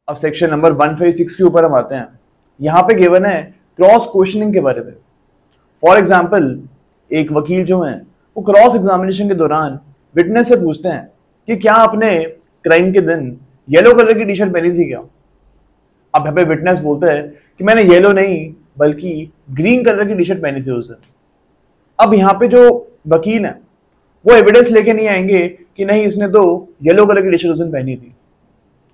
अब section number 156 के ऊपर हम आते हैं। यहाँ पे गिवन है क्रॉस क्वेश्चनिंग के बारे में। फॉर एग्जाम्पल एक वकील जो है वो क्रॉस एग्जामिनेशन के दौरान विटनेस से पूछते हैं कि क्या आपने क्राइम के दिन येलो कलर की टी शर्ट पहनी थी क्या। अब यहाँ पे विटनेस बोलते हैं कि मैंने येलो नहीं बल्कि ग्रीन कलर की टी शर्ट पहनी थी उस दिन। अब यहाँ पे जो वकील है वो एविडेंस लेके नहीं आएंगे कि नहीं इसने तो येलो कलर की टी शर्ट उस दिन पहनी थी।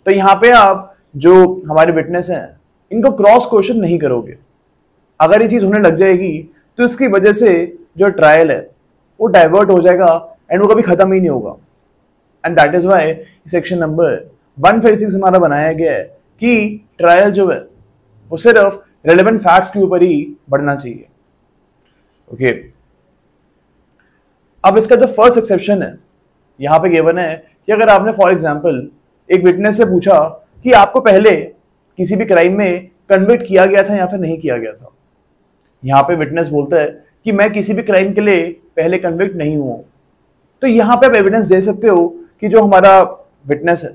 तो यहाँ पे आप जो हमारे विटनेस हैं इनको क्रॉस क्वेश्चन नहीं करोगे। अगर ये चीज होने लग जाएगी तो इसकी वजह से जो ट्रायल है वो डाइवर्ट हो जाएगा एंड वो कभी खत्म ही नहीं होगा। And that is why section number 156 हमारा बनाया गया है कि ट्रायल जो है वो सिर्फ रेलेवेंट फैक्ट्स के ऊपर ही बढ़ना चाहिए। ओके अब इसका जो फर्स्ट एक्सेप्शन है यहां पे गिवन है कि अगर आपने फॉर एग्जांपल एक विटनेस से पूछा कि आपको पहले किसी भी क्राइम में कन्विक्ट किया गया था या फिर नहीं किया गया था। यहां पे विटनेस बोलता है कि मैं किसी भी क्राइम के लिए पहले कन्विक्ट नहीं हुआ। तो यहां पे आप एविडेंस दे सकते हो कि जो हमारा विटनेस है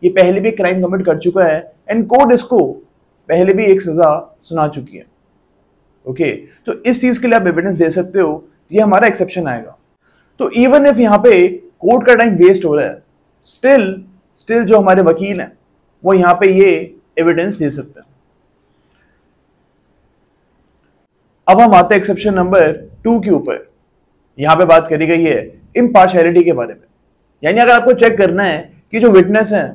ये पहले भी क्राइम कमिट कर चुका है एंड कोर्ट इसको पहले भी एक सजा सुना चुकी है। ओके तो इस चीज के लिए आप एविडेंस दे सकते हो, ये हमारा एक्सेप्शन आएगा। तो इवन इफ यहाँ पे कोर्ट का टाइम वेस्ट हो रहा है स्टिल जो हमारे वकील हैं वो यहाँ पे ये एविडेंस दे सकते हैं। अब हम आते हैं एक्सेप्शन नंबर 2 के ऊपर। यहां पे बात करी गई है इम्पार्शियलिटी के बारे में। यानी अगर आपको चेक करना है कि जो विटनेस है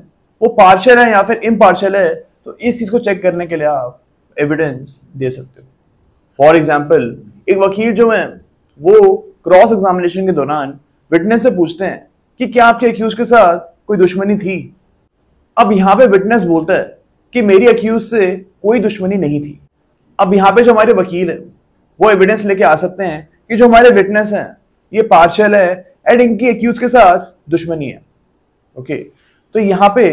वो पार्शियल है या फिर इम्पार्शियल है तो इस चीज को चेक करने के लिए आप एविडेंस दे सकते हो। फॉर एग्जाम्पल एक वकील जो है वो क्रॉस एग्जामिनेशन के दौरान विटनेस से पूछते हैं कि क्या आपके अक्यूज के साथ कोई दुश्मनी थी। अब यहां पे विटनेस बोलता है कि मेरी अक्यूज से कोई दुश्मनी नहीं थी। अब यहां पे जो हमारे वकील है वो एविडेंस लेके आ सकते हैं कि जो हमारे विटनेस हैं ये पार्शियल है एंड इनकी अक्यूज के साथ दुश्मनी है। ओके तो यहां पे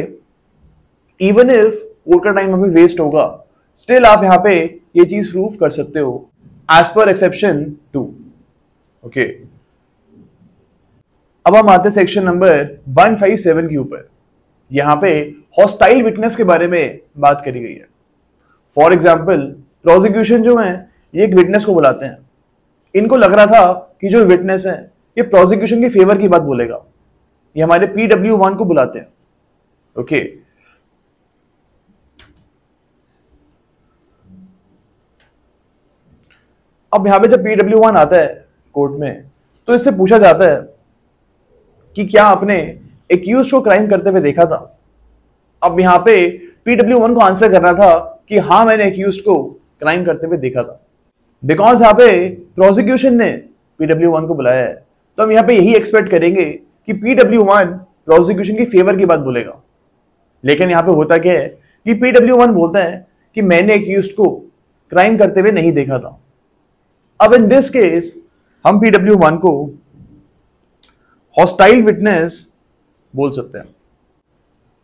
इवन इफ कोर्ट का टाइम अभी वेस्ट होगा स्टिल आप यहां पे ये चीज प्रूव कर सकते हो एज पर एक्सेप्शन 2। ओके अब हम आते हैं सेक्शन नंबर 157 के ऊपर। यहां पे हॉस्टाइल विटनेस के बारे में बात करी गई है। फॉर एग्जाम्पल प्रोसिक्यूशन जो है ये एक विटनेस को बुलाते हैं। इनको लग रहा था कि जो विटनेस है ये प्रोसिक्यूशन के फेवर की बात बोलेगा। ये हमारे PW1 को बुलाते हैं। ओके अब यहां पे जब PW1 आता है कोर्ट में तो इससे पूछा जाता है कि क्या आपने एक्यूज को क्राइम करते हुए देखा था। अब यहां पे PW1 को आंसर करना था कि हाँ मैंने एक्यूज को क्राइम करते हुए देखा था। बिकॉज यहाँ पे प्रोसिक्यूशन ने PW1 को बुलाया है तो हम यहाँ पे यही एक्सपेक्ट करेंगे कि PW1 प्रोसिक्यूशन की फेवर की बात बोलेगा। लेकिन यहाँ पे होता क्या है कि PW1 बोलता है कि मैंने एक्यूज को क्राइम करते हुए नहीं देखा था। अब इन दिस केस हम PW1 को हॉस्टाइल विटनेस बोल सकते हैं।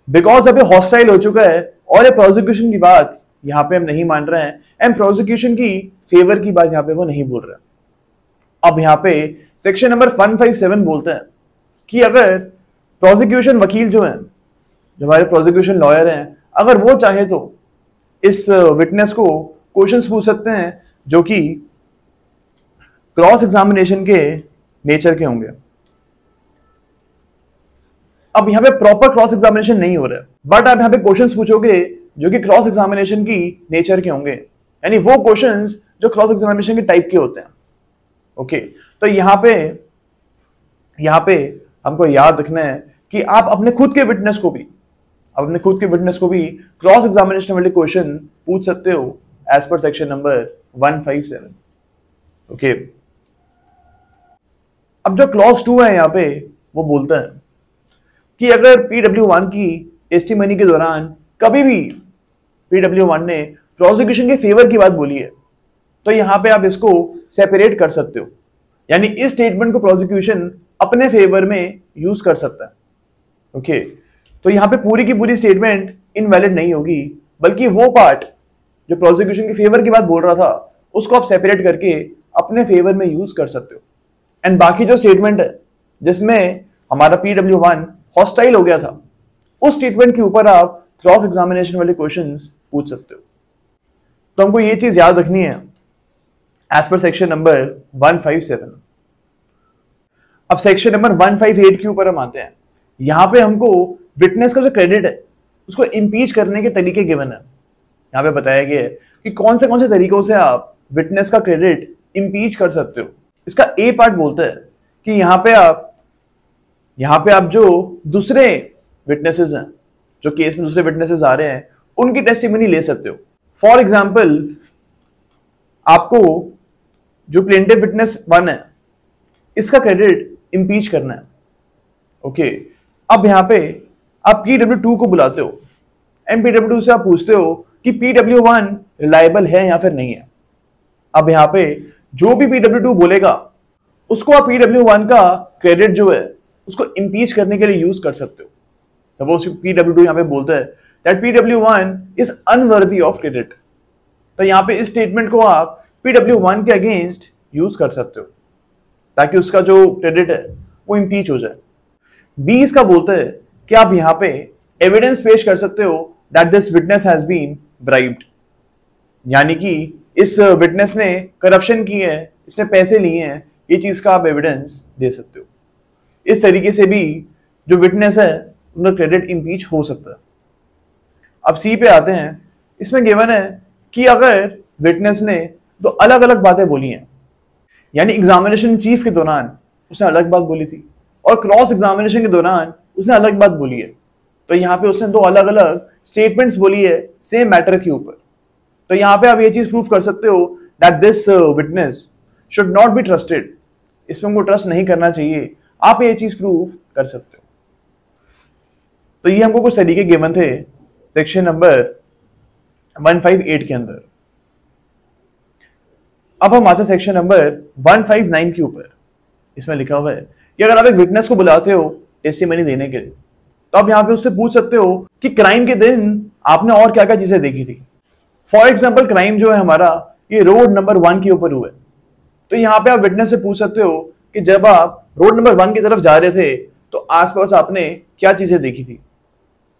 बिकॉज अब ये हॉस्टाइल हो चुका है और ये प्रोसिक्यूशन की बात यहां पे हम नहीं मान रहे हैं एंड प्रोसिक्यूशन की फेवर की बात यहां पे वो नहीं बोल रहे। अब यहां पे सेक्शन नंबर 157 बोलते हैं कि अगर प्रोसिक्यूशन वकील जो है जो हमारे प्रोसिक्यूशन लॉयर हैं अगर वो चाहे तो इस विटनेस को क्वेश्चंस पूछ सकते हैं जो कि क्रॉस एग्जामिनेशन के नेचर के होंगे। अब यहां पे प्रॉपर क्रॉस एग्जामिनेशन नहीं हो रहा है बट आप यहां पे क्वेश्चंस पूछोगे जो कि क्रॉस एग्जामिनेशन की नेचर के होंगे, यानी वो क्वेश्चंस जो क्रॉस एग्जामिनेशन के टाइप के होते हैं। ओके तो यहां पे हमको याद रखना है कि आप अपने खुद के विटनेस को भी क्रॉस एग्जामिनेशन वाले क्वेश्चन पूछ सकते हो as per section number 157। Okay अब जो क्लॉज 2 है यहां पे वो बोलता है कि अगर PW1 की टेस्टिमनी के दौरान कभी भी PW1 ने प्रोसिक्यूशन के फेवर की बात बोली है तो यहां पे आप इसको सेपरेट कर सकते हो, यानी इस स्टेटमेंट को प्रोसिक्यूशन अपने फेवर में यूज कर सकता है। ओके तो यहां पे पूरी की पूरी स्टेटमेंट इनवैलिड नहीं होगी बल्कि वो पार्ट जो प्रोसिक्यूशन के फेवर की बात बोल रहा था उसको आप सेपरेट करके अपने फेवर में यूज कर सकते हो। एंड बाकी जो स्टेटमेंट है जिसमें हमारा PW1 हॉस्टाइल हो गया था उस स्टेटमेंट के ऊपर आप क्रॉस एग्जामिनेशन वाले क्वेश्चंस पूछ सकते हो। तो हमको ये चीज याद रखनी है एज पर सेक्शन नंबर 157। अब सेक्शन नंबर 158 के ऊपर हम आते हैं। यहां पे हमको विटनेस का जो क्रेडिट है उसको इम्पीच करने के तरीके गिवन है। यहां पे बताया गया है कि कौन से तरीकों से आप विटनेस का क्रेडिट इम्पीच कर सकते हो। इसका ए पार्ट बोलता है कि यहां पे आप जो दूसरे विटनेसेस हैं, जो केस में दूसरे विटनेसेस आ रहे हैं, उनकी टेस्टिमनी ले सकते हो। फॉर एग्जाम्पल, आपको जो प्लेंटिव विटनेस 1 है इसका क्रेडिट इम्पीच करना है। ओके, अब यहां पे आप PW2 को बुलाते हो एंड PW2 से आप पूछते हो कि PW1 रिलायबल है या फिर नहीं है। अब यहां पे जो भी PW2 बोलेगा उसको आप PW1 का क्रेडिट जो है उसको इम्पीच करने के लिए यूज कर सकते हो। सपोज PW2 यहां पे बोलता है that PW1 is unworthy of credit, तो यहां पे इस स्टेटमेंट को आप PW1 के अगेंस्ट यूज कर सकते हो ताकि उसका जो क्रेडिट है वो इम्पीच हो जाए। बी इसका बोलता है कि आप यहां पे एविडेंस पेश कर सकते हो that this witness has been bribed, यानी कि इस विटनेस ने करप्शन की है, इसने पैसे लिए हैं, ये चीज का आप एविडेंस दे सकते हो। इस तरीके से भी जो विटनेस है उनका क्रेडिट इम्पीच हो सकता है। अब सी पे आते हैं। इसमें गिवन है कि अगर विटनेस ने दो अलग अलग बातें बोली हैं, यानी एग्जामिनेशन चीफ के दौरान उसने अलग बात बोली थी और क्रॉस एग्जामिनेशन के दौरान उसने अलग बात बोली है, तो यहाँ पे उसने दो अलग अलग स्टेटमेंट्स बोली है सेम मैटर के ऊपर, तो यहाँ पे आप ये चीज प्रूव कर सकते हो that this witness should not be trusted, इसमें हमको ट्रस्ट नहीं करना चाहिए। आप ये चीज प्रूव कर सकते हो। तो ये हमको कुछ तरीके गिवन थे सेक्शन नंबर 158 के अंदर। अब हम आते हैं सेक्शन नंबर 159 के ऊपर। इसमें लिखा हुआ है कि अगर आप एक विटनेस को बुलाते हो टेस्टिमनी देने के लिए, तो आप यहां पे उससे पूछ सकते हो कि क्राइम के दिन आपने और क्या क्या चीजें देखी थी। फॉर एग्जाम्पल, क्राइम जो है हमारा ये रोड नंबर 1 के ऊपर हुआ है, तो यहाँ पे आप विटनेस से पूछ सकते हो कि जब आप रोड नंबर 1 की तरफ जा रहे थे तो आसपास आपने क्या चीजें देखी थी।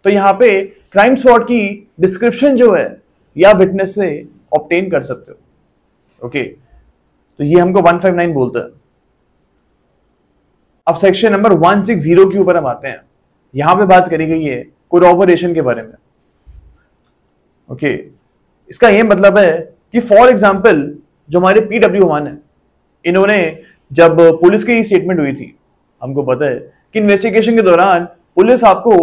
तो यहाँ पे क्राइम स्पॉट की डिस्क्रिप्शन जो है या विटनेस से ऑब्टेन कर सकते हो। ओके, तो ये हमको 159 बोलता है। अब सेक्शन नंबर 160 के ऊपर हम आते हैं। यहां पे बात करी गई है कोरॉबोरेशन के बारे में। ओके, इसका ये मतलब है कि फॉर एग्जाम्पल जो हमारे PW1 है, इन्होंने जब पुलिस की स्टेटमेंट हुई थी, हमको पता है कि इन्वेस्टिगेशन के दौरान पुलिस आपको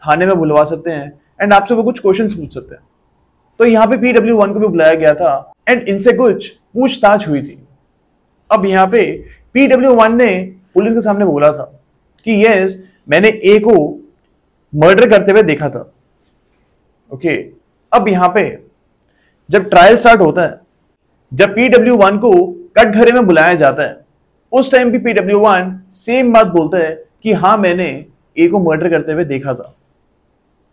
थाने में बुलवा सकते हैं एंड आपसे वो कुछ क्वेश्चंस पूछ सकते हैं। तो यहाँ पे PW1 को भी बुलाया गया था एंड इनसे कुछ पूछताछ हुई थी। अब यहाँ पे PW1 ने पुलिस के सामने बोला था कि यस, मैंने ए को मर्डर करते हुए देखा था। ओके, अब यहाँ पे जब ट्रायल स्टार्ट होता है, जब PW1 को कटघरे में बुलाया जाता है, उस टाइम भी PW1 सेम बात बोलता है कि हाँ, मैंने ए को मर्डर करते हुए देखा था।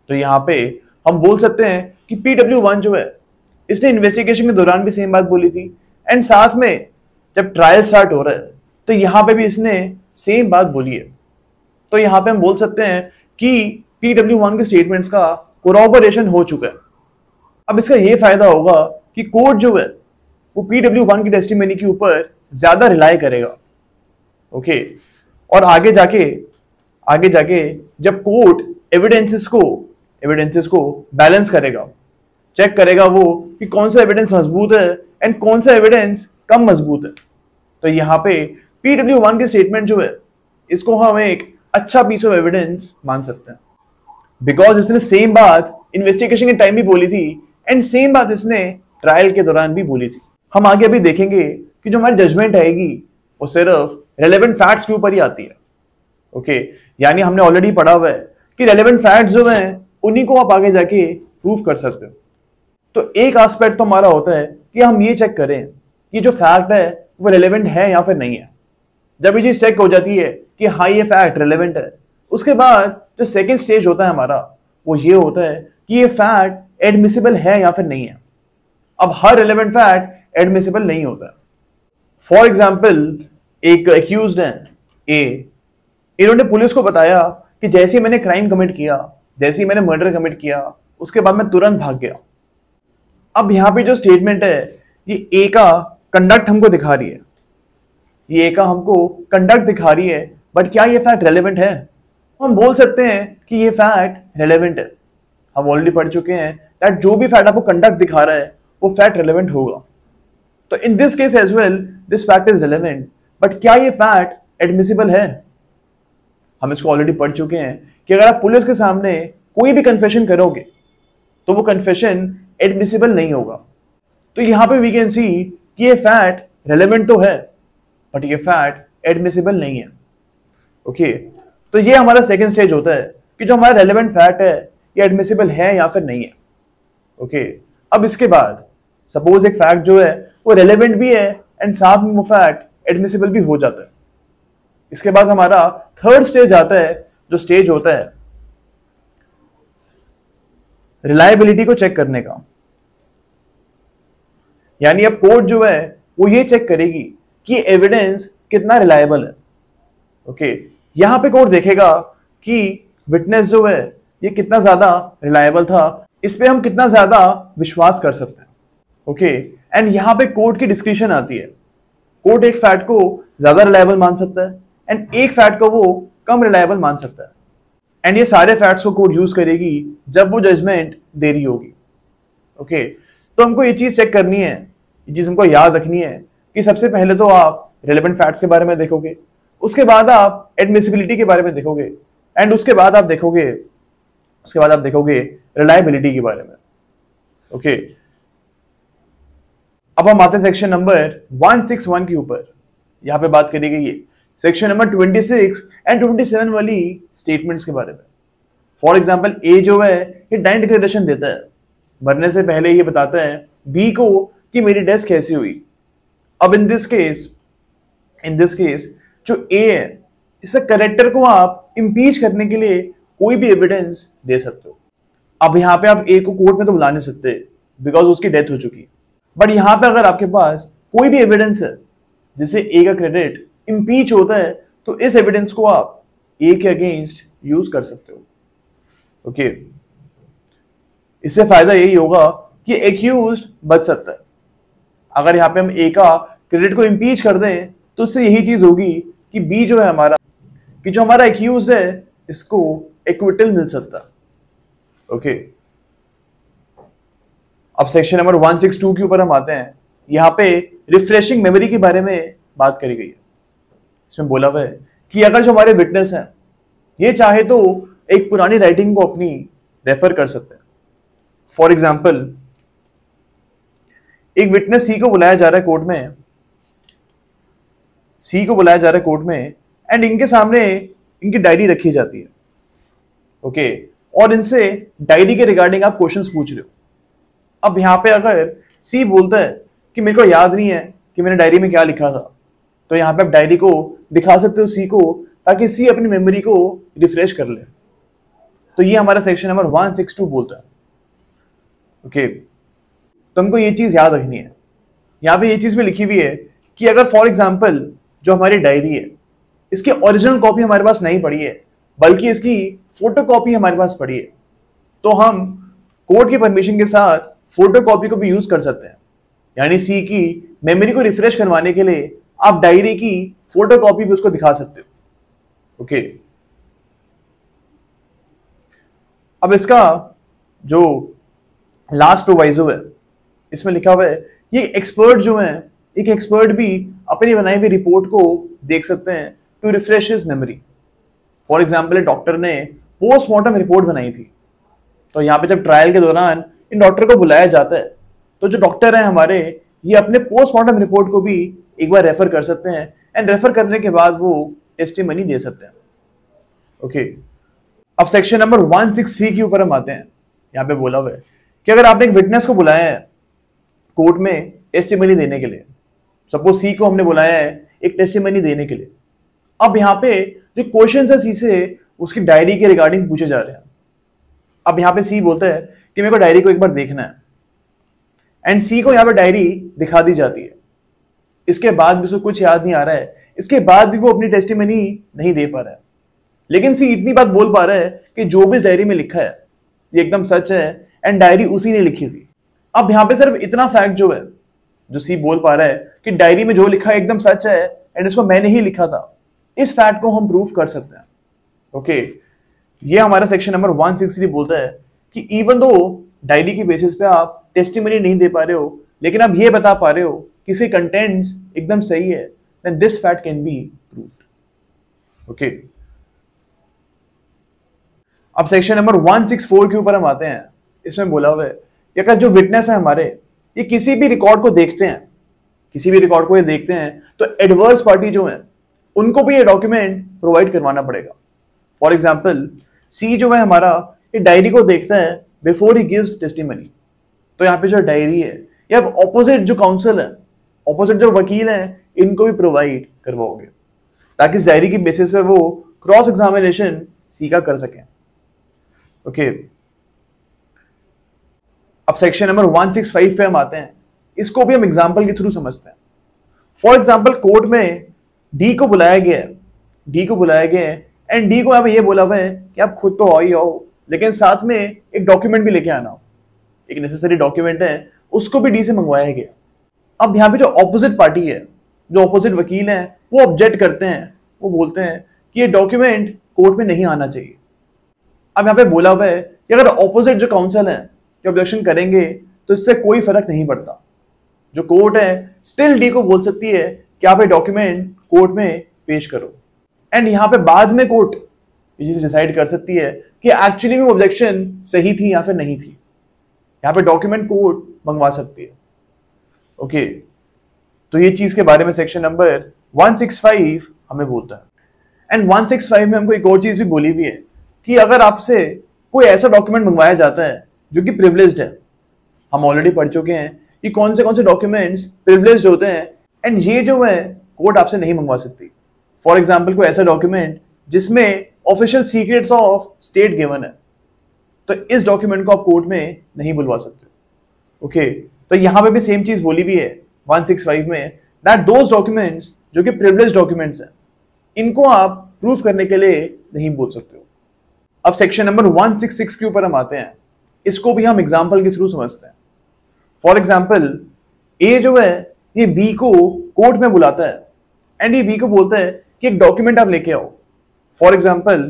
तो यहाँ पे हम बोल सकते हैं कि PW1 जो है इसने इन्वेस्टिगेशन के दौरान भी सेम बात बोली थी एंड साथ में जब ट्रायल स्टार्ट हो रहा है तो यहाँ पे भी इसने सेम बात बोली है। तो यहाँ पे हम बोल सकते हैं कि PW1 के स्टेटमेंट्स का कोरॉबोरेशन हो चुका है। अब इसका ये फायदा होगा कि कोर्ट जो है वो PW1 की टेस्टिमनी के ऊपर ज्यादा रिलाई करेगा। ओके, और आगे जाके जब कोर्ट एविडेंसेस को बैलेंस करेगा, चेक करेगा वो कि कौन सा एविडेंस मजबूत है एंड कौन सा एविडेंस कम मजबूत है, तो यहाँ पे PW1 की स्टेटमेंट जो है इसको हम एक अच्छा पीस ऑफ एविडेंस मान सकते हैं, बिकॉज इसने सेम बात इन्वेस्टिगेशन के टाइम भी बोली थी एंड सेम बात इसने ट्रायल के दौरान भी बोली थी। हम आगे अभी देखेंगे कि जो हमारी जजमेंट आएगी वो सिर्फ रेलेवेंट फैक्ट्स के ऊपर ही आती है। ओके, यानी हमने ऑलरेडी पढ़ा हुआ है कि रेलेवेंट फैक्ट्स जो हैं उन्हीं को आप आगे जाके प्रूव कर सकते हो। तो एक एस्पेक्ट तो हमारा होता है कि हम ये चेक करें कि जो फैक्ट है वो रेलेवेंट है या फिर नहीं है। जब ये चीज चेक हो जाती है कि हाँ, ये फैक्ट रेलेवेंट है, उसके बाद जो सेकेंड स्टेज होता है हमारा वो ये होता है कि ये फैक्ट एडमिसिबल है या फिर नहीं है। अब हर रेलेवेंट फैक्ट एडमिसिबल नहीं होता। फॉर एग्जाम्पल, एक एक्यूज्ड है ए, इन्होंने पुलिस को बताया कि जैसे ही मैंने क्राइम कमिट किया, जैसे ही मैंने मर्डर कमिट किया, उसके बाद मैं तुरंत भाग गया। अब यहां पे जो स्टेटमेंट है ये ए का कंडक्ट हमको दिखा रही है, ये ए का हमको कंडक्ट दिखा रही है, बट क्या ये फैक्ट रेलेवेंट है? हम बोल सकते हैं कि ये फैक्ट रेलेवेंट है। हम ऑलरेडी पढ़ चुके हैं दैट जो भी फैक्ट आपको कंडक्ट दिखा रहा है वो फैक्ट रेलेवेंट होगा। तो in this case as well this fact is relevant, but क्या ये फैक्ट एडमिसिबल है? हम इसको ऑलरेडी पढ़ चुके हैं कि अगर आप पुलिस के सामने कोई भी कन्फेशन करोगे तो वो कन्फेशन एडमिसिबल नहीं होगा। तो यहां पे वी कैन सी कि ये फैक्ट रेलेवेंट तो है बट ये फैक्ट एडमिसिबल नहीं है। ओके, तो ये हमारा सेकंड स्टेज होता है कि जो हमारा रेलेवेंट फैक्ट है ये एडमिसिबल है या फिर नहीं है। ओके, अब इसके बाद सपोज एक फैक्ट जो है वो रेलेवेंट भी है एंड साथ में वो फैक्ट एडमिसिबल भी हो जाता है। इसके बाद हमारा थर्ड स्टेज आता है, जो स्टेज होता है रिलायबिलिटी को चेक करने का। यानी अब कोर्ट जो है वो ये चेक करेगी कि एविडेंस कितना रिलायबल है। ओके, यहां पे कोर्ट देखेगा कि विटनेस जो है ये कितना ज्यादा रिलायबल था, इस पे हम कितना ज्यादा विश्वास कर सकते हैं। ओके, एंड यहां पे कोर्ट की डिस्क्रिप्शन आती है। कोर्ट एक फैक्ट को ज्यादा रिलायबल मान सकता है एंड एक फैक्ट को वो कम रिलायबल मान सकता है, एंड ये सारे फैक्ट्स को कोर्ट यूज करेगी जब वो जजमेंट दे रही होगी। ओके, तो हमको ये चीज चेक करनी है, ये चीज हमको याद रखनी है कि सबसे पहले तो आप रिलेवेंट फैक्ट्स के बारे में देखोगे, उसके बाद आप एडमिसिबिलिटी के बारे में देखोगे एंड उसके बाद आप देखोगे रिलायबिलिटी के बारे में। ओके, अब हम आते हैं सेक्शन नंबर 161 के ऊपर। यहां पे बात करी गई है सेक्शन नंबर 26 एंड 27 वाली स्टेटमेंट्स के बारे में। फॉर एग्जाम्पल ए जो है ये डाइन डिक्लेरेशन देता है, मरने से पहले ये बताता है बी को कि मेरी डेथ कैसे हुई। अब इन दिस केस जो ए है इसका करेक्टर को आप इम्पीच करने के लिए कोई भी एविडेंस दे सकते हो। अब यहां पे आप ए को कोर्ट में तो बुला नहीं सकते बिकॉज उसकी डेथ हो चुकी है, बट यहां पे अगर आपके पास कोई भी एविडेंस है जिससे ए का क्रेडिट इम्पीच होता है तो इस एविडेंस को आप ए के अगेंस्ट यूज कर सकते हो। ओके, इससे फायदा यही होगा कि एक्यूज्ड बच सकता है। अगर यहां पे हम ए का क्रेडिट को इम्पीच कर दें तो उससे यही चीज होगी कि बी जो है हमारा एक्यूज्ड है इसको एक्विटल मिल सकता है। ओके, अब सेक्शन नंबर 162 के ऊपर हम आते हैं। यहां पे रिफ्रेशिंग मेमोरी के बारे में बात करी गई है। इसमें बोला हुआ है कि अगर जो हमारे विटनेस हैं ये चाहे तो एक पुरानी राइटिंग को अपनी रेफर कर सकते हैं। फॉर एग्जाम्पल एक विटनेस सी को बुलाया जा रहा है कोर्ट में एंड इनके सामने इनकी डायरी रखी जाती है। ओके, और इनसे डायरी के रिगार्डिंग आप क्वेश्चंस पूछ रहे हो। अब यहां पे अगर सी बोलता है कि मेरे को याद नहीं है कि मैंने डायरी में क्या लिखा था, तो यहां पे आप डायरी को दिखा सकते हो सी को, ताकि सी अपनी मेमोरी को रिफ्रेश कर ले। तो ये हमारा सेक्शन नंबर 162 बोलता है। ओके, तो हमको ये चीज याद रखनी है। यहां पे ये चीज भी लिखी हुई है कि अगर फॉर एग्जाम्पल जो हमारी डायरी है इसकी ओरिजिनल कॉपी हमारे पास नहीं पड़ी है बल्कि इसकी फोटो कॉपी हमारे पास पड़ी है, तो हम कोर्ट की परमिशन के साथ फोटो कॉपी को भी यूज कर सकते हैं। यानी सी की मेमोरी को रिफ्रेश करवाने के लिए आप डायरी की फोटो कॉपी भी उसको दिखा सकते हो। ओके, अब इसका जो लास्ट प्रोवाइजो है इसमें लिखा हुआ है ये एक्सपर्ट जो है, एक एक्सपर्ट भी अपनी बनाई हुई रिपोर्ट को देख सकते हैं to refresh his memory. For example doctor ने पोस्टमार्टम रिपोर्ट बनाई थी, तो यहाँ पे जब ट्रायल के दौरान इन डॉक्टर को बुलाया जाता है तो जो डॉक्टर हैं हमारे ये अपने पोस्टमार्टम रिपोर्ट को भी एक बार रेफर कर सकते हैं एंड रेफर करने के बाद वो टेस्टिमनी दे सकते हैं। ओके, अब सेक्शन नंबर 163 के ऊपर हम आते हैं। यहाँ पे बोला हुआ है कि अगर आपने एक विटनेस को बुलाया है कोर्ट में टेस्टिमनी देने के लिए, सपोज सी को हमने बुलाया है एक टेस्टिमनी देने के लिए। अब यहाँ पे जो क्वेश्चन है सी से उसकी डायरी के रिगार्डिंग पूछे जा रहे हैं। अब यहाँ पे सी बोलता है कि मेरे को डायरी को एक बार देखना है एंड सी को यहाँ पे डायरी दिखा दी जाती है। इसके बाद भी उसको कुछ याद नहीं आ रहा है, इसके बाद भी वो अपनी टेस्टिमनी नहीं दे पा रहा है, लेकिन सी इतनी बात बोल पा रहा है कि जो भी इस डायरी में लिखा है ये एकदम सच है एंड डायरी उसी ने लिखी थी। अब यहां पे सिर्फ इतना फैक्ट जो है, जो सी बोल पा रहा है कि डायरी में जो लिखा है एकदम सच है एंड इसको मैंने ही लिखा था, इस फैक्ट को हम प्रूव कर सकते हैं। ओके, ये हमारा सेक्शन नंबर 163 बोलता है कि इवन दो डायरी की बेसिस पे आप टेस्टिमनी नहीं दे पा रहे हो, लेकिन आप ये बता पा रहे हो कि इसके कंटेंट्स एकदम सही है, then this fact can be proved. Okay, अब सेक्शन नंबर 164 के ऊपर हम आते हैं। इसमें बोला हुआ है कि अगर जो विटनेस है हमारे, ये किसी भी रिकॉर्ड को देखते हैं, किसी भी रिकॉर्ड को ये देखते हैं, तो एडवर्स पार्टी जो है उनको भी ये डॉक्यूमेंट प्रोवाइड करवाना पड़ेगा। फॉर एग्जाम्पल, सी जो है हमारा, ये डायरी को देखता है बिफोर ही गिव्स टेस्टिमनी। तो यहाँ पे जो डायरी है, ये अब ऑपोजिट जो काउंसिल है, ऑपोजिट जो वकील हैं, इनको भी प्रोवाइड करवाओगे, ताकि इस डायरी की बेसिस पे वो क्रॉस एग्जामिनेशन सी का कर सकें। ओके, अब सेक्शन नंबर 165 पे हम आते हैं। इसको भी हम एग्जाम्पल के थ्रू समझते हैं। फॉर एग्जाम्पल, कोर्ट में डी को बुलाया गया है, डी को बुलाया गया है एंड डी को अब ये बोला हुआ है कि आप खुद तो आओ ही आओ, लेकिन साथ में एक डॉक्यूमेंट भी लेके आना हो, एक नेसेसरी डॉक्यूमेंट है, उसको भी डी से मंगवाया गया। अब यहाँ पे जो ऑपोजिट पार्टी है, जो ऑपोजिट वकील हैं, वो ऑब्जेक्ट करते हैं, वो बोलते हैं कि ये डॉक्यूमेंट कोर्ट में नहीं आना चाहिए। अब यहाँ पे बोला हुआ है कि अगर ऑपोजिट जो काउंसिल है जो ऑब्जेक्शन करेंगे तो इससे कोई फर्क नहीं पड़ता, जो कोर्ट है स्टिल डी को बोल सकती है कि आप ये डॉक्यूमेंट कोर्ट में पेश करो। एंड यहाँ पे बाद में कोर्ट ये चीज डिसाइड कर सकती है कि एक्चुअली में ऑब्जेक्शन सही थी या फिर नहीं थी। यहाँ पे डॉक्यूमेंट कोर्ट मंगवा सकती है। ओके, तो ये चीज के बारे में सेक्शन नंबर 165 हमें बोलता है। एंड 165 में हमको एक और चीज भी बोली हुई है कि अगर आपसे कोई ऐसा डॉक्यूमेंट मंगवाया जाता है जो कि प्रिविलेज्ड है, हम ऑलरेडी पढ़ चुके हैं कि कौन से डॉक्यूमेंट्स प्रिविलेज्ड होते हैं, एंड ये जो है कोर्ट आपसे नहीं मंगवा सकती। फॉर एग्जाम्पल, कोई ऐसा डॉक्यूमेंट जिसमें official secrets of state given है, तो इस डॉक्यूमेंट को आप कोर्ट में नहीं बुलवा सकते। ओके, तो यहां पे भी सेम चीज बोली हुई है 165 में, दैट दोज डॉक्यूमेंट्स जो कि प्रिविलेज्ड डॉक्यूमेंट्स हैं, इनको आप प्रूफ करने के लिए नहीं बोल सकते हो। अब सेक्शन नंबर 166 के ऊपर हम आते हैं। इसको भी हम एग्जाम्पल के थ्रू समझते हैं। फॉर एग्जाम्पल, ए जो है ये बी को कोर्ट में बुलाता है एंड ये बी को बोलता है कि एक डॉक्यूमेंट आप लेके आओ। फॉर एग्जाम्पल,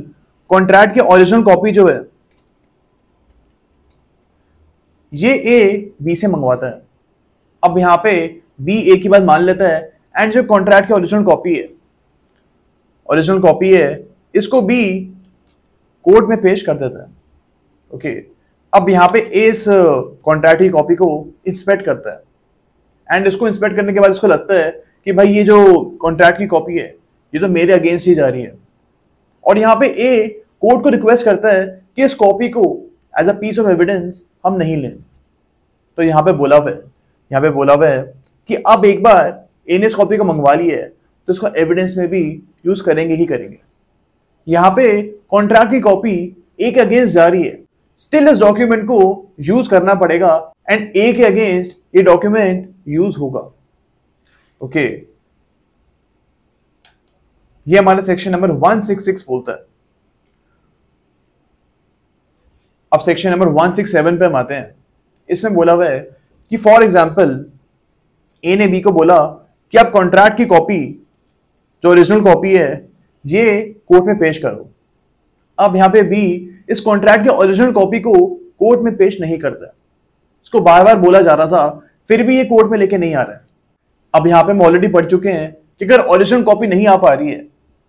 कॉन्ट्रैक्ट की ओरिजिनल कॉपी जो है ये ए बी से मंगवाता है। अब यहां पे बी ए की बात मान लेता है एंड जो कॉन्ट्रैक्ट की ओरिजिनल कॉपी है, इसको बी कोर्ट में पेश कर देता है। ओके, अब यहां पे ए इस कॉन्ट्रैक्ट की कॉपी को इंस्पेक्ट करता है एंड इसको इंस्पेक्ट करने के बाद इसको लगता है कि भाई ये जो कॉन्ट्रैक्ट की कॉपी है ये तो मेरे अगेंस्ट ही जा रही है, और यहाँ पे ए कोर्ट को रिक्वेस्ट करता है कि इस कॉपी को as a piece of evidence हम नहीं लें। तो यहाँ पे बोला हुआ है कि अब एक बार ए ने इस कॉपी को मंगवा ली है तो इसको एविडेंस में भी यूज करेंगे ही करेंगे। यहाँ पे कॉन्ट्रैक्ट की कॉपी ए के अगेंस्ट जा रही है, स्टिल इस डॉक्यूमेंट को यूज करना पड़ेगा एंड ए के अगेंस्ट ये डॉक्यूमेंट यूज होगा। ओके, ये हमारा सेक्शन नंबर 166 बोलता है। अब सेक्शन नंबर 167 पे हम आते हैं। इसमें बोला हुआ है कि फॉर एग्जाम्पल, ए ने बी को बोला कि आप कॉन्ट्रैक्ट की कॉपी जो ओरिजिनल कॉपी है ये कोर्ट में पेश करो। अब यहां पे बी इस कॉन्ट्रैक्ट की ओरिजिनल कॉपी को कोर्ट में पेश नहीं करता, इसको बार बार बोला जा रहा था, फिर भी ये कोर्ट में लेके नहीं आ रहा है। अब यहां पे हम ऑलरेडी पढ़ चुके हैं कि अगर ओरिजिनल कॉपी नहीं आ पा रही है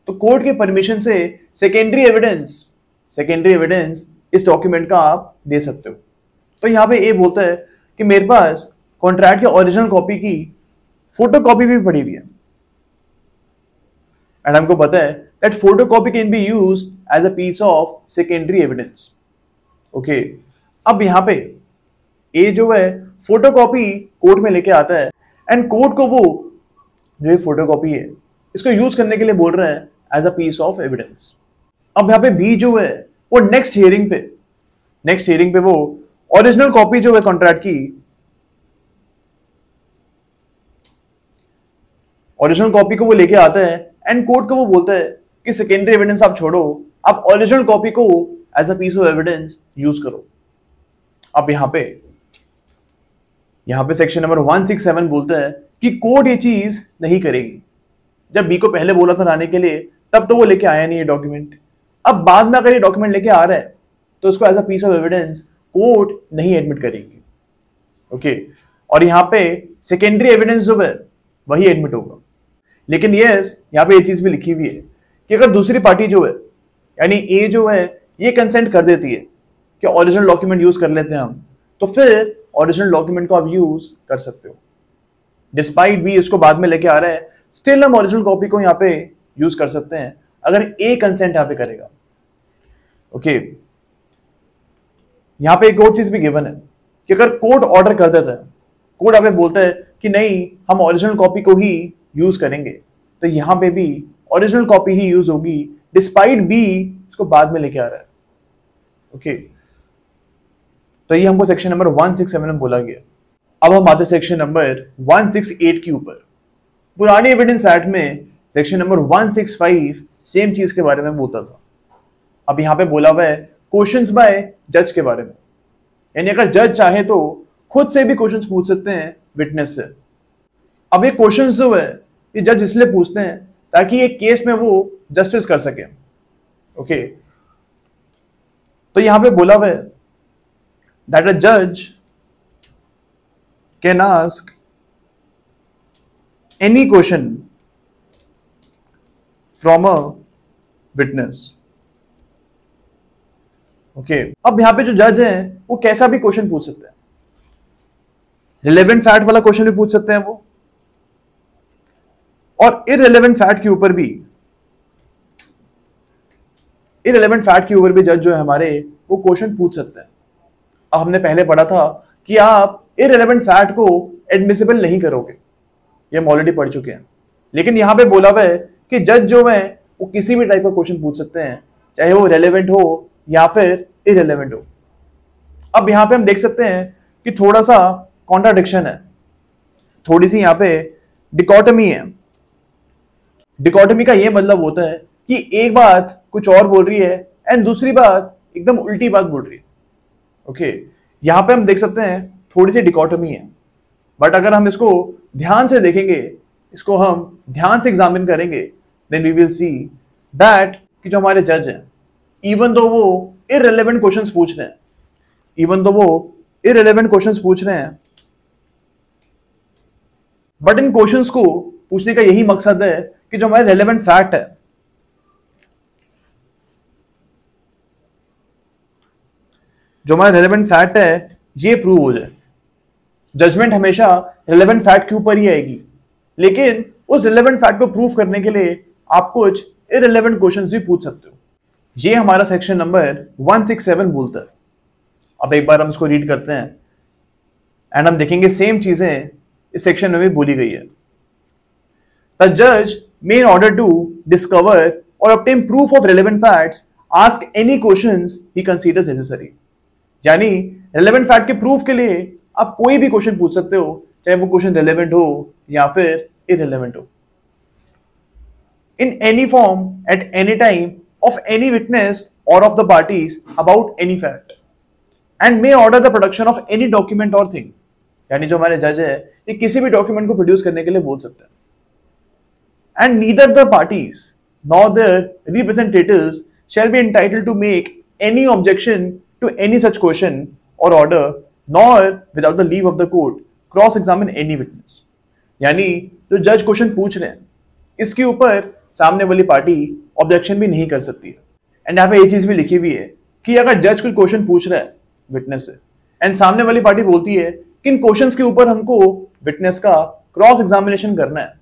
तो कोर्ट के परमिशन से सेकेंडरी एविडेंस इस डॉक्यूमेंट का आप दे सकते हो। तो यहां पे ए बोलता है कि मेरे पास कॉन्ट्रैक्ट की ओरिजिनल कॉपी की फोटोकॉपी भी पड़ी हुई है एंड हमको पता है that photocopy can be used as a piece of secondary evidence. Okay, अब यहां पे ए जो है फोटोकॉपी कोर्ट में लेके आता है एंड कोर्ट को वो जो ये फोटोकॉपी है इसको यूज करने के लिए बोल रहे हैं as a piece of evidence. अब यहां पे बी जो है वो नेक्स्ट हियरिंग पे वो ओरिजिनल कॉपी जो है कॉन्ट्रैक्ट की, ओरिजिनल कॉपी को वो लेके आता है एंड कोर्ट को वो बोलता है कि सेकेंडरी एविडेंस आप छोड़ो, आप ओरिजिनल कॉपी को as a piece of evidence use करो। अब यहां पे सेक्शन नंबर 167 बोलता है कि कोर्ट ये चीज नहीं करेगी। जब बी को पहले बोला था लाने के लिए तब तो वो लेके आया नहीं ये डॉक्यूमेंट। अब बाद में अगर ये डॉक्यूमेंट लेके आ रहा है तो उसको as a piece of evidence court नहीं एडमिट करेगी। ओके, और यहाँ पे सेकेंडरी एविडेंस जो है वही एडमिट होगा। लेकिन यस, यहाँ पे ये चीज भी लिखी हुई है कि अगर दूसरी पार्टी जो है यानी ए जो है ये कंसेंट कर देती है कि ओरिजिनल डॉक्यूमेंट यूज कर लेते हैं हम, तो फिर ओरिजिनल डॉक्यूमेंट को आप यूज कर सकते हो। डिस्पाइट बी इसको बाद में लेके आ रहा है, स्टिल हम ओरिजिनल कॉपी को यहाँ पे यूज कर सकते हैं अगर ए कंसेंट यहाँ पे करेगा। ओके, यहाँ पे एक और चीज भी गिवन है कि अगर कोर्ट ऑर्डर कर देता है, कोर्ट यहाँ पे बोलता है कि नहीं हम ओरिजिनल कॉपी को ही यूज करेंगे, तो यहाँ पे भी ओरिजिनल कॉपी ही यूज होगी डिस्पाइट बी इसको बाद में लेके आ रहा है। ओके, तो ये हमको सेक्शन नंबर 167 में बोला गया। अब हम आते सेक्शन नंबर 168 के ऊपर। पुरानी एविडेंस एक्ट में सेक्शन नंबर 165 सेम चीज के बारे में बोलता था। अब यहां पे बोला हुआ है क्वेश्चंस बाय जज के बारे में, यानी अगर जज चाहे तो खुद से भी क्वेश्चंस पूछ सकते हैं विटनेस से। अब ये क्वेश्चंस जो है ये जज इसलिए पूछते हैं ताकि ये केस में वो जस्टिस कर सके। ओके, तो यहां पे बोला हुआ है दैट अ जज can ask any question from a witness. Okay, अब यहां पे जो जज है वो कैसा भी क्वेश्चन पूछ सकते हैं। रिलेवेंट फैक्ट वाला क्वेश्चन भी पूछ सकते हैं वो, और इररिलेवेंट फैक्ट के ऊपर भी जज जो है हमारे वो क्वेश्चन पूछ सकते हैं। अब हमने पहले पढ़ा था कि आप इररिलेवेंट फैक्ट को एडमिसिबल नहीं करोगे, ये हम ऑलरेडी पढ़ चुके हैं। लेकिन यहां पे बोला हुआ है कि जज जो है वो किसी भी टाइप का क्वेश्चन पूछ सकते हैं, चाहे वो रेलेवेंट हो या फिर इररिलेवेंट हो। अब यहां पे हम देख सकते हैं कि थोड़ा सा कॉन्ट्राडिक्शन है, थोड़ी सी यहां पे डिकोटमी है। डिकोटमी का ये मतलब होता है कि एक बात कुछ और बोल रही है एंड दूसरी बात एकदम उल्टी बात बोल रही है। ओके, यहां पे हम देख सकते हैं थोड़ी सी डिकोटमी है, बट अगर हम इसको ध्यान से देखेंगे, इसको हम ध्यान से एग्जामिन करेंगे, then we will see that कि जो हमारे जज हैं इवन दो वो इररिलेवेंट क्वेश्चंस पूछ रहे हैं, बट इन क्वेश्चंस को पूछने का यही मकसद है कि जो हमारे रेलेवेंट फैक्ट है ये प्रूव हो जाए। जजमेंट हमेशा रेलेवेंट फैक्ट के ऊपर ही आएगी, लेकिन उस रेलेवेंट फैक्ट को प्रूव करने के लिए आप कुछ इररिलेवेंट क्वेश्चंस भी पूछ सकते हो। ये हमारा सेक्शन नंबर 167 बोलता है। अब एक बार हम इसको रीड करते हैं एंड हम देखेंगे सेम चीजें इस सेक्शन में भी बोली गई है। द जज मे इन ऑर्डर टू डिस्कवर और obtain proof of relevant facts ask any questions he considers necessary। यानी रेलेवेंट फैक्ट के प्रूफ के लिए आप कोई भी क्वेश्चन पूछ सकते हो, चाहे वो क्वेश्चन रेलेवेंट हो या फिर इररिलेवेंट हो। In any form at any time of any witness or of the parties about any fact and may order the production of any document or thing. यानी जो हमारे जज है ये किसी भी डॉक्यूमेंट को प्रोड्यूस करने के लिए बोल सकते हैं। And neither the parties nor their representatives shall be entitled to make any objection to any such question or order, nor without the leave of the court cross-examine any witness। यानी जो जज question पूछ रहे हैं इसके ऊपर सामने वाली पार्टी ऑब्जेक्शन भी नहीं कर सकती है। एंड यहाँ पे ये चीज भी लिखी हुई है कि अगर जज कोई क्वेश्चन पूछ रहा है विटनेस से एंड सामने वाली पार्टी बोलती है कि इन क्वेश्चंस के ऊपर हमको विटनेस का क्रॉस एग्जामिनेशन करना है,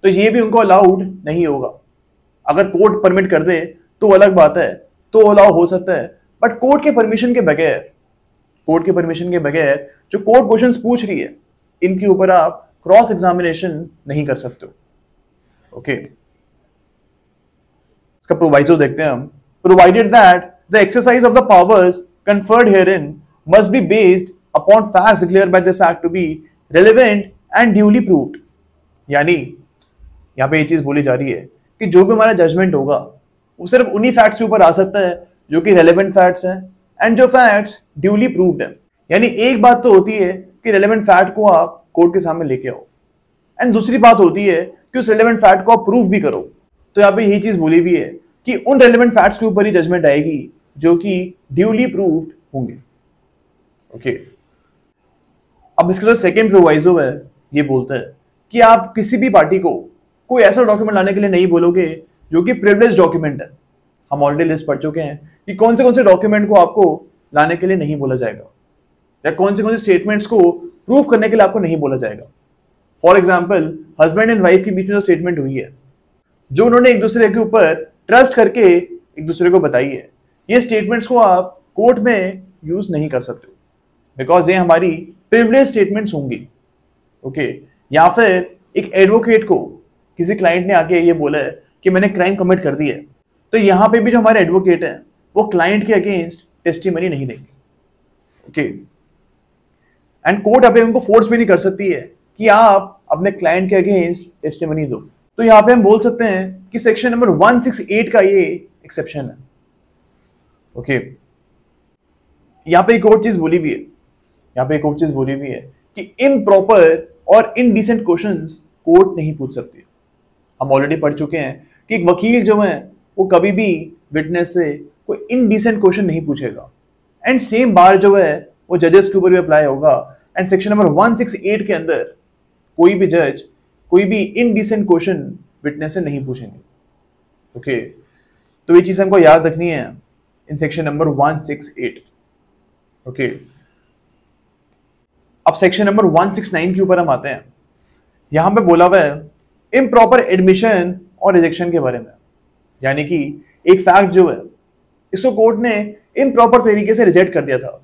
तो ये भी उनको अलाउड नहीं होगा। अगर कोर्ट परमिट कर दे तो अलग बात है, तो अलाउ हो सकता है, बट कोर्ट के परमिशन के बगैर जो कोर्ट क्वेश्चंस पूछ रही है इनके ऊपर आप क्रॉस एग्जामिनेशन नहीं कर सकते हो। ओके, इसका प्रोवाइजो देखते हैं हम। Provided that the exercise of the powers conferred herein must be based upon facts declared by this act to be relevant and duly proved। यानी यहां पे ये चीज बोली जा रही है कि जो भी हमारा जजमेंट होगा वो सिर्फ उन्हीं फैक्ट्स के ऊपर आ सकता है जो कि रेलेवेंट फैक्ट्स हैं एंड जो फैक्ट्स ड्यूली प्रूव्ड हैं। यानी एक बात तो होती है कि रेलेवेंट फैक्ट को आप कोर्ट के सामने लेके आओ, एंड दूसरी बात होती है कि उस रेलेवेंट फैक्ट को आप प्रूव भी करो। तो यहाँ पे यही चीज बोली हुई है कि उन रेलेवेंट फैक्ट्स के ऊपर ही जजमेंट आएगी जो कि ड्यूली प्रूव्ड होंगे। ओके, अब इसका जो सेकेंड प्रोवाइजो है ये बोलता है कि आप किसी भी पार्टी को कोई ऐसा डॉक्यूमेंट लाने के लिए नहीं बोलोगे जो कि प्रिविलेज डॉक्यूमेंट है। हम ऑलरेडी लिस्ट पढ़ चुके हैं कि कौन से डॉक्यूमेंट को आपको लाने के लिए नहीं बोला जाएगा या कौन से स्टेटमेंट्स को प्रूव करने के लिए आपको नहीं बोला जाएगा। For example, husband and wife के बीच में जो स्टेटमेंट हुई है, जो उन्होंने एक दूसरे के ऊपर ट्रस्ट करके एक दूसरे को बताई है, ये स्टेटमेंट्स को आप कोर्ट में यूज नहीं कर सकते बिकॉज ये हमारी प्रिविलेज स्टेटमेंट्स होंगी। ओके, या फिर एक एडवोकेट को किसी क्लाइंट ने आके ये बोला है कि मैंने क्राइम कमिट कर दी है, तो यहाँ पे भी जो हमारे एडवोकेट हैं वो क्लाइंट के अगेंस्ट टेस्टिमनी नहीं देंगे। ओके, एंड कोर्ट अभी उनको फोर्स भी नहीं कर सकती है कि आप अपने क्लाइंट के अगेंस्ट टेस्टिमनी दो। तो यहाँ पे हम बोल सकते हैं कि सेक्शन नंबर 168 का ये एक्सेप्शन है। ओके, यहाँ पे एक और चीज बोली हुई है कि इम्प्रॉपर और इनडिसेंट क्वेश्चंस कोर्ट नहीं पूछ सकती। हम ऑलरेडी पढ़ चुके हैं कि एक वकील जो है वो कभी भी विटनेस से कोई इनडिसेंट क्वेश्चन नहीं पूछेगा, एंड सेम बार जो है वो जजेस के ऊपर भी अप्लाई होगा। एंड सेक्शन नंबर 168 के अंदर कोई भी जज कोई भी इनडिसेंट क्वेश्चन विटनेस से नहीं पूछेंगे। ओके, तो ये चीज हमको याद रखनी है इन सेक्शन नंबर 168। ओके, अब सेक्शन नंबर 169 के ऊपर हम आते हैं। यहां पे बोला हुआ है इम्प्रॉपर एडमिशन और रिजेक्शन के बारे में, यानी कि एक फैक्ट जो है इसको कोर्ट ने इम्प्रॉपर तरीके से रिजेक्ट कर दिया था,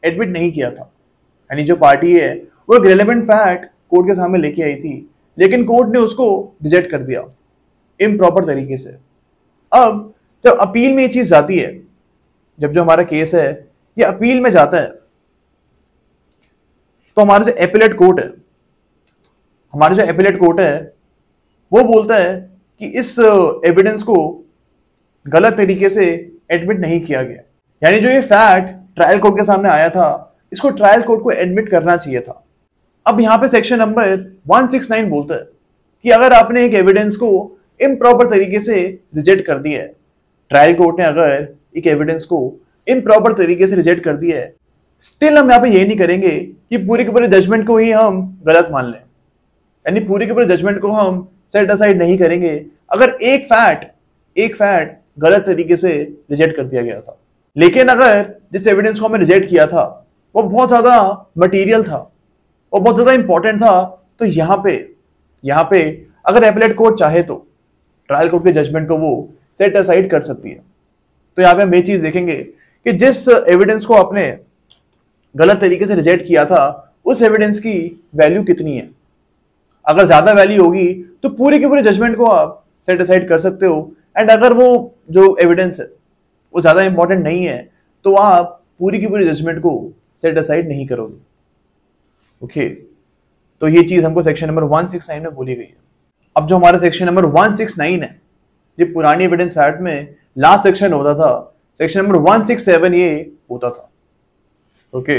एडमिट नहीं किया था। यानी जो पार्टी है वो एक रेलेवेंट फैक्ट कोर्ट के सामने लेके आई थी, लेकिन कोर्ट ने उसको रिजेक्ट कर दिया इम्प्रॉपर तरीके से। अब जब अपील में ये चीज जाती है, जब जो हमारा केस है ये अपील में जाता है, तो हमारा जो एपिलेट कोर्ट है वो बोलता है कि इस एविडेंस को गलत तरीके से एडमिट नहीं किया गया। यानी जो ये फैक्ट ट्रायल कोर्ट के सामने आया था, इसको ट्रायल कोर्ट को एडमिट करना चाहिए था। अब यहां पे सेक्शन नंबर 169 बोलता है कि अगर आपने एक एविडेंस को इम्प्रॉपर तरीके से रिजेक्ट कर दिया है, ट्रायल कोर्ट ने अगर एक एविडेंस को इम्प्रॉपर तरीके से रिजेक्ट कर दिया है, स्टिल हम यहाँ पे ये नहीं करेंगे कि पूरे के पूरे जजमेंट को ही हम गलत मान लें। यानी पूरे के पूरे जजमेंट को हम सेट असाइड नहीं करेंगे अगर एक फैक्ट गलत तरीके से रिजेक्ट कर दिया गया था। लेकिन अगर जिस एविडेंस को हमें रिजेक्ट किया था वो बहुत ज्यादा मटीरियल था, वो बहुत ज्यादा इंपॉर्टेंट था, तो यहाँ पे अगर एपेलेट कोर्ट चाहे तो ट्रायल कोर्ट के जजमेंट को वो सेट असाइड कर सकती है। तो यहाँ पे हम ये चीज देखेंगे कि जिस एविडेंस को आपने गलत तरीके से रिजेक्ट किया था उस एविडेंस की वैल्यू कितनी है। अगर ज्यादा वैल्यू होगी तो पूरे के पूरे जजमेंट को आप सेट असाइड कर सकते हो, एंड अगर वो जो एविडेंस है वो ज्यादा इंपॉर्टेंट नहीं है तो आप पूरी की पूरी जजमेंट को सेट असाइड नहीं करोगे। ओके, तो ये चीज हमको सेक्शन नंबर 169 में बोली गई है। अब जो हमारा सेक्शन नंबर 169 है, ये पुरानी एविडेंस एक्ट में लास्ट सेक्शन होता था, सेक्शन नंबर 167 ये होता था। ओके,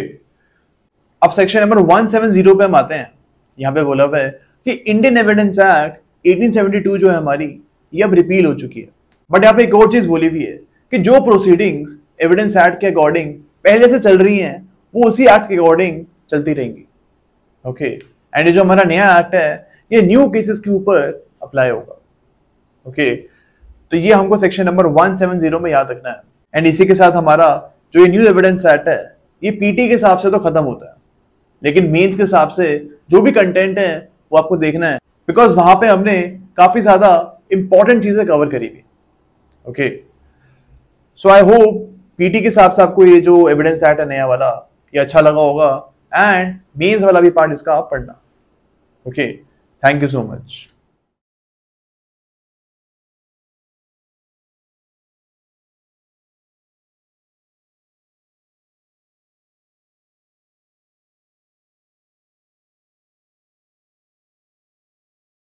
अब सेक्शन नंबर 170 पे हम आते हैं। यहाँ पे बोला हुआ है कि इंडियन एविडेंस एक्ट 1872 जो है हमारी, ये अब रिपील हो चुकी है। बट यहाँ पे एक और चीज बोली हुई है कि जो प्रोसीडिंग्स एविडेंस एक्ट के अकॉर्डिंग पहले से चल रही हैं वो उसी एक्ट के अकॉर्डिंग चलती रहेंगी। ओके, एंड जो हमारा नया एक्ट है ये न्यू केसेस के ऊपर अप्लाई होगा। ओके, तो ये हमको सेक्शन नंबर 170 में याद रखना है। एंड इसी के साथ हमारा जो ये न्यू एविडेंस एक्ट है ये पीटी के हिसाब से तो खत्म होता है, लेकिन मेंस के हिसाब से जो भी कंटेंट है वो आपको देखना है, बिकॉज वहां पे हमने काफी ज्यादा इंपॉर्टेंट चीजें कवर करी थी। Okay, so I hope PT के हिसाब से आपको ये जो एविडेंस एक्ट है नया वाला ये अच्छा लगा होगा, एंड मेंस वाला भी पार्ट इसका आप पढ़ना। Okay, thank you so much.